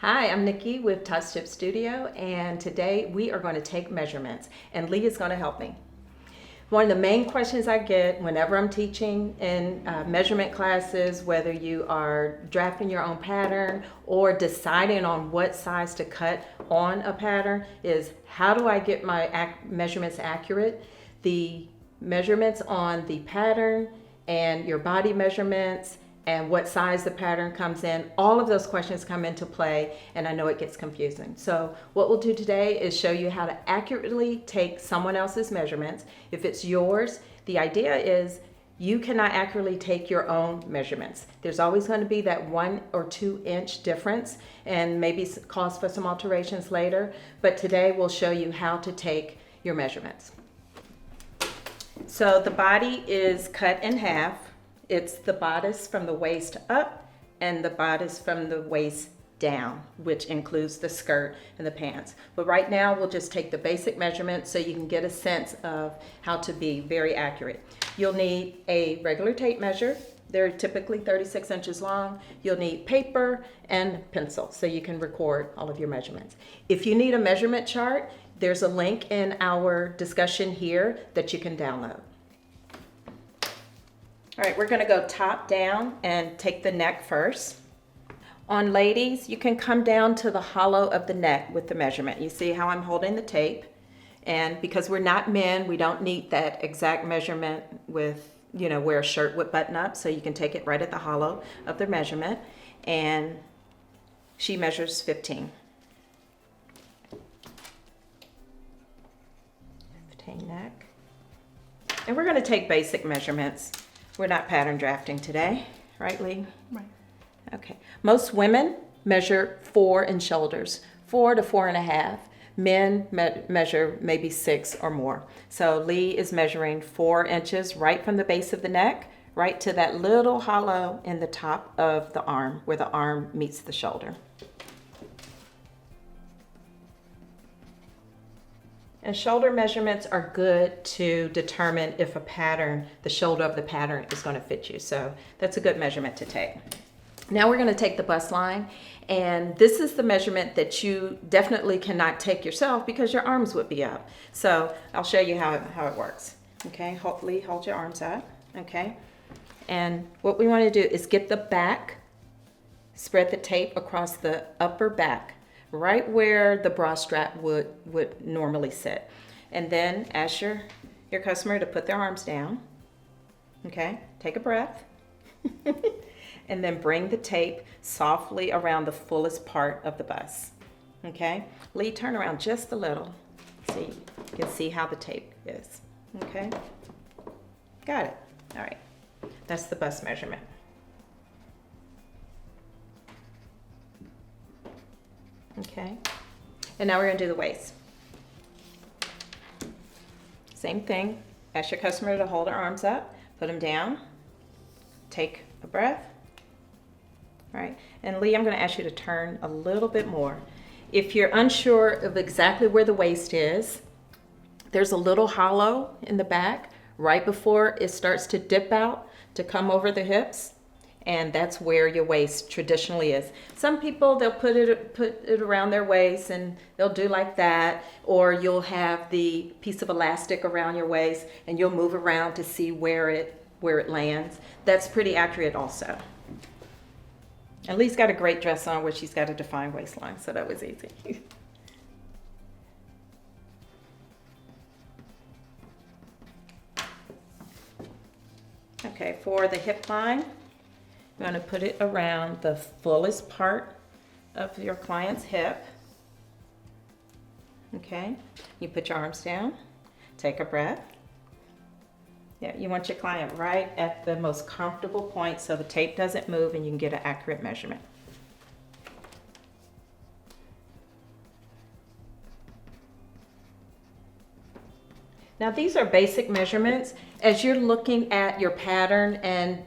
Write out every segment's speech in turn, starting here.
Hi, I'm Nikki with Touch Tip Studio, and today we are going to take measurements, and Lee is going to help me. One of the main questions I get whenever I'm teaching in measurement classes, whether you are drafting your own pattern or deciding on what size to cut on a pattern, is how do I get my measurements accurate? The measurements on the pattern and your body measurements and what size the pattern comes in, all of those questions come into play, and I know it gets confusing. So what we'll do today is show you how to accurately take someone else's measurements. If it's yours, the idea is you cannot accurately take your own measurements. There's always going to be that 1 or 2 inch difference, and maybe cause for some alterations later, but today we'll show you how to take your measurements. So the body is cut in half. It's the bodice from the waist up and the bodice from the waist down, which includes the skirt and the pants. But right now we'll just take the basic measurements so you can get a sense of how to be very accurate. You'll need a regular tape measure. They're typically 36 inches long. You'll need paper and pencil so you can record all of your measurements. If you need a measurement chart, there's a link in our discussion here that you can download. All right, we're going to go top down and take the neck first. On ladies, you can come down to the hollow of the neck with the measurement. You see how I'm holding the tape, and because we're not men, we don't need that exact measurement with, where a shirt would button up, so you can take it right at the hollow of the measurement, and she measures 15. 15 neck. And we're going to take basic measurements. We're not pattern drafting today, right, Lee? Right. Okay. Most women measure 4 in shoulders, 4 to 4.5. Men measure maybe 6 or more. So Lee is measuring 4 inches right from the base of the neck, right to that little hollow in the top of the arm, where the arm meets the shoulder. And shoulder measurements are good to determine if a pattern, the shoulder of the pattern is going to fit you. So that's a good measurement to take. Now we're going to take the bust line, and this is the measurement that you definitely cannot take yourself because your arms would be up. So I'll show you how it works. Okay, hopefully hold your arms up. Okay, and what we want to do is get the back, spread the tape across the upper back, right where the bra strap would normally sit. And then ask your customer to put their arms down. Okay, take a breath. And then bring the tape softly around the fullest part of the bust. Okay, Lee, turn around just a little. See, you can see how the tape is. Okay, got it. All right, that's the bust measurement. Okay, and now we're going to do the waist. Same thing. Ask your customer to hold her arms up, put them down, take a breath. All right, and Lee, I'm going to ask you to turn a little bit more. If you're unsure of exactly where the waist is, there's a little hollow in the back right before it starts to dip out to come over the hips. And that's where your waist traditionally is. Some people, they'll put it around their waist and they'll do like that, or you'll have the piece of elastic around your waist and you'll move around to see where it lands. That's pretty accurate also. And Lee's got a great dress on where she's got a defined waistline, so that was easy. Okay, for the hip line, I'm going to put it around the fullest part of your client's hip. Okay, you put your arms down, take a breath. Yeah, you want your client right at the most comfortable point so the tape doesn't move and you can get an accurate measurement. Now these are basic measurements. As you're looking at your pattern and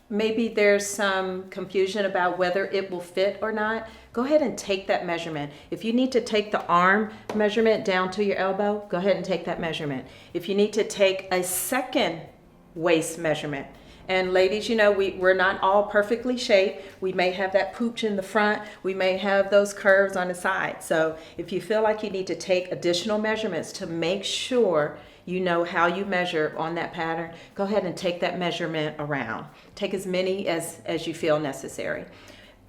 maybe there's some confusion about whether it will fit or not, go ahead and take that measurement. If you need to take the arm measurement down to your elbow, go ahead and take that measurement. If you need to take a second waist measurement And ladies, you know, we're not all perfectly shaped. We may have that pooch in the front. We may have those curves on the side. So if you feel like you need to take additional measurements to make sure you know how you measure on that pattern, go ahead and take that measurement around. Take as many as you feel necessary.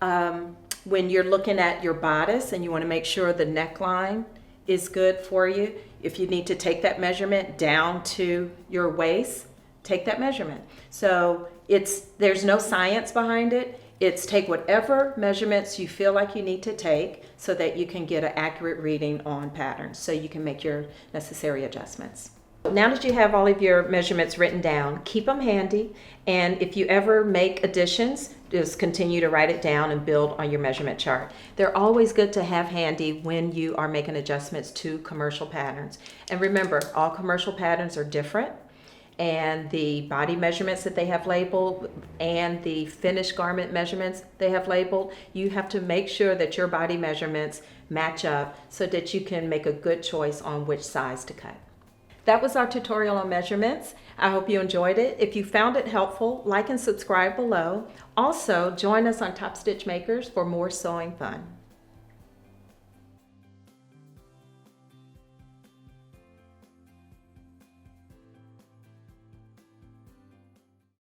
When you're looking at your bodice and you want to make sure the neckline is good for you, if you need to take that measurement down to your waist, take that measurement. So there's no science behind it. It's take whatever measurements you feel like you need to take so that you can get an accurate reading on patterns so you can make your necessary adjustments. Now that you have all of your measurements written down, keep them handy, and if you ever make additions, just continue to write it down and build on your measurement chart. They're always good to have handy when you are making adjustments to commercial patterns. And remember, all commercial patterns are different, and the body measurements that they have labeled and the finished garment measurements they have labeled, you have to make sure that your body measurements match up so that you can make a good choice on which size to cut. That was our tutorial on measurements. I hope you enjoyed it. If you found it helpful, like and subscribe below. Also, join us on Top Stitch Makers for more sewing fun.